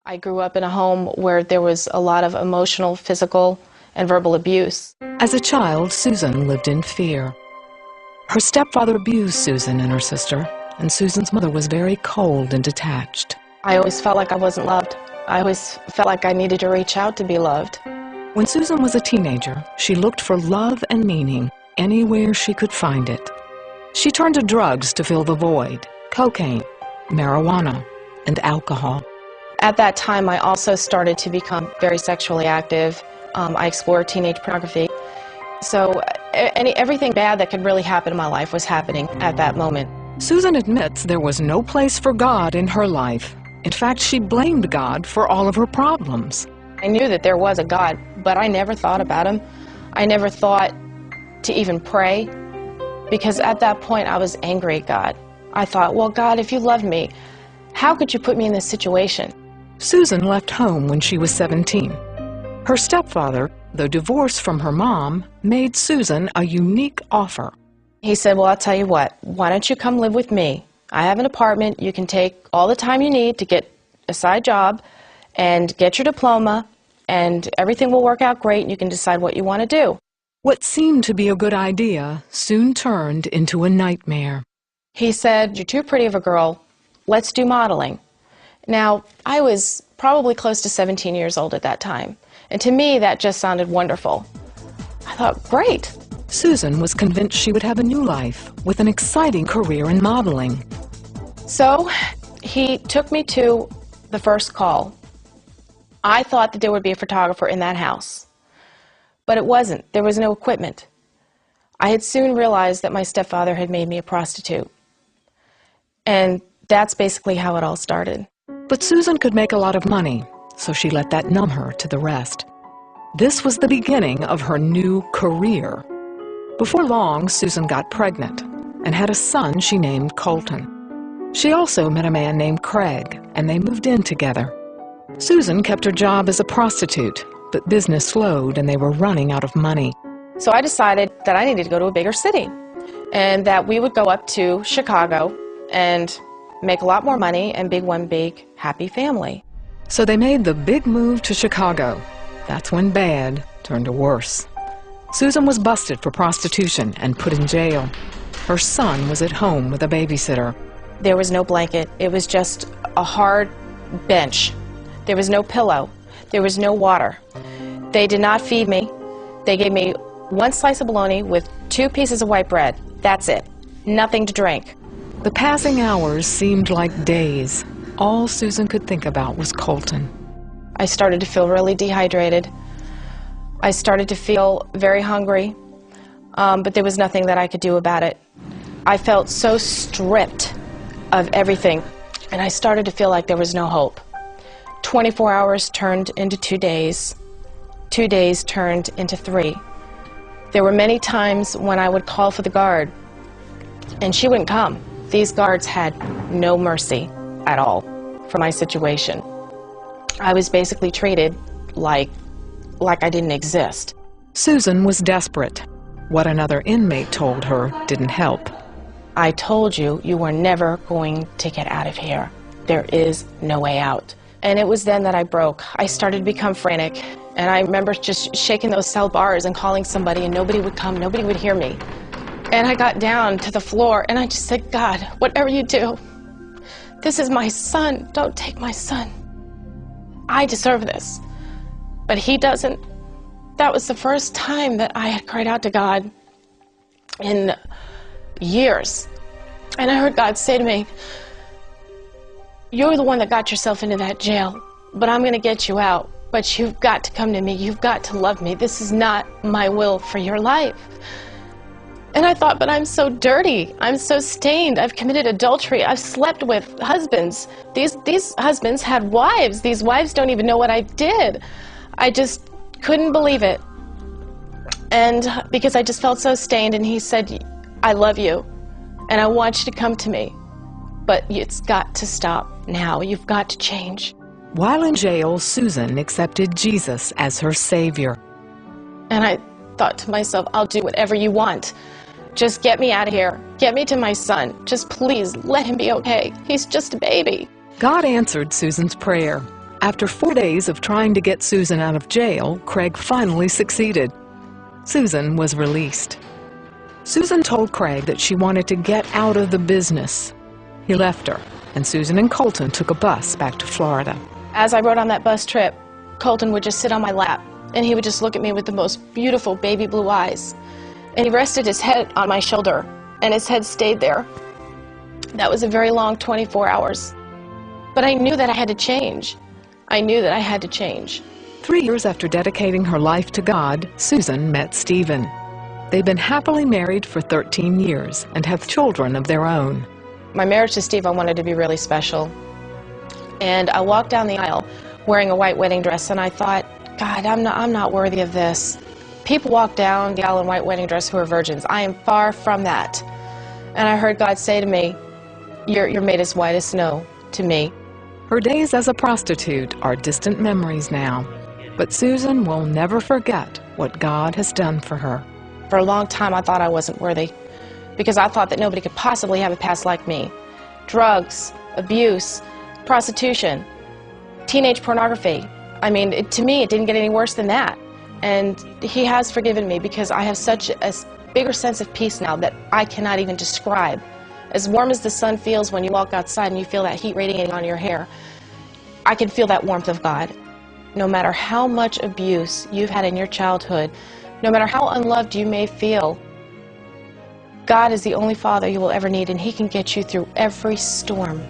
I grew up in a home where there was a lot of emotional, physical, and verbal abuse. As a child, Susan lived in fear. Her stepfather abused Susan and her sister, and Susan's mother was very cold and detached. I always felt like I wasn't loved. I always felt like I needed to reach out to be loved. When Susan was a teenager, she looked for love and meaning anywhere she could find it. She turned to drugs to fill the void: cocaine, marijuana, and alcohol. At that time, I also started to become very sexually active. I explored teenage pornography. So everything bad that could really happen in my life was happening at that moment. Susan admits there was no place for God in her life. In fact, she blamed God for all of her problems. I knew that there was a God, but I never thought about him. I never thought to even pray, because at that point I was angry at God. I thought, well, God, if you loved me, how could you put me in this situation? Susan left home when she was 17. Her stepfather, though divorced from her mom, made Susan a unique offer. He said, well, I'll tell you what, why don't you come live with me? I have an apartment. You can take all the time you need to get a side job and get your diploma, and everything will work out great, and you can decide what you want to do. What seemed to be a good idea soon turned into a nightmare. He said, you're too pretty of a girl. Let's do modeling. Now, I was probably close to 17 years old at that time, and to me that just sounded wonderful. I thought, great. Susan was convinced she would have a new life with an exciting career in modeling. So he took me to the first call. I thought that there would be a photographer in that house, but it wasn't. There was no equipment. I had soon realized that my stepfather had made me a prostitute, and that's basically how it all started. But Susan could make a lot of money, so she let that numb her to the rest. This was the beginning of her new career. Before long, Susan got pregnant and had a son she named Colton. She also met a man named Craig, and they moved in together. Susan kept her job as a prostitute, but business slowed and they were running out of money. So I decided that I needed to go to a bigger city, and that we would go up to Chicago and make a lot more money and be one big happy family. So they made the big move to Chicago. That's when bad turned to worse. Susan was busted for prostitution and put in jail. Her son was at home with a babysitter. There was no blanket. It was just a hard bench. There was no pillow. There was no water. They did not feed me. They gave me one slice of bologna with 2 pieces of white bread. That's it. Nothing to drink. The passing hours seemed like days. All Susan could think about was Colton. I started to feel really dehydrated. I started to feel very hungry, but there was nothing that I could do about it. I felt so stripped of everything, and I started to feel like there was no hope. 24 hours turned into 2 days. 2 days turned into 3. There were many times when I would call for the guard, and she wouldn't come. These guards had no mercy at all for my situation. I was basically treated like I didn't exist. Susan was desperate. What another inmate told her didn't help. I told you, you were never going to get out of here. There is no way out. And it was then that I broke. I started to become frantic, and I remember just shaking those cell bars and calling somebody, and nobody would come, nobody would hear me. And I got down to the floor, and I just said, God, whatever you do, this is my son. Don't take my son. I deserve this, but he doesn't. That was the first time that I had cried out to God in years. And I heard God say to me, you're the one that got yourself into that jail, but I'm going to get you out. But you've got to come to me. You've got to love me. This is not my will for your life. And I thought, but I'm so dirty. I'm so stained. I've committed adultery. I've slept with husbands. These husbands had wives. These wives don't even know what I did. I just couldn't believe it. And because I just felt so stained, and he said, I love you, and I want you to come to me. But it's got to stop now. You've got to change. While in jail, Susan accepted Jesus as her Savior. And I thought to myself, I'll do whatever you want. Just get me out of here. Get me to my son. Just please let him be okay. He's just a baby. God answered Susan's prayer. After 4 days of trying to get Susan out of jail, Craig finally succeeded. Susan was released. Susan told Craig that she wanted to get out of the business. He left her, and Susan and Colton took a bus back to Florida. As I rode on that bus trip, Colton would just sit on my lap, and he would just look at me with the most beautiful baby blue eyes. And he rested his head on my shoulder, and his head stayed there. That was a very long 24 hours. But I knew that I had to change. I knew that I had to change. 3 years after dedicating her life to God, Susan met Stephen. They've been happily married for 13 years and have children of their own. My marriage to Steve I wanted to be really special. And I walked down the aisle wearing a white wedding dress, and I thought, God, I'm not worthy of this. People walk down the aisle in white wedding dress who are virgins. I am far from that. And I heard God say to me, you're made as white as snow to me. Her days as a prostitute are distant memories now, but Susan will never forget what God has done for her. For a long time, I thought I wasn't worthy because I thought that nobody could possibly have a past like me. Drugs, abuse, prostitution, teenage pornography. I mean, to me, it didn't get any worse than that. And He has forgiven me because I have such a bigger sense of peace now that I cannot even describe. As warm as the sun feels when you walk outside and you feel that heat radiating on your hair, I can feel that warmth of God. No matter how much abuse you've had in your childhood, no matter how unloved you may feel, God is the only Father you will ever need, and He can get you through every storm.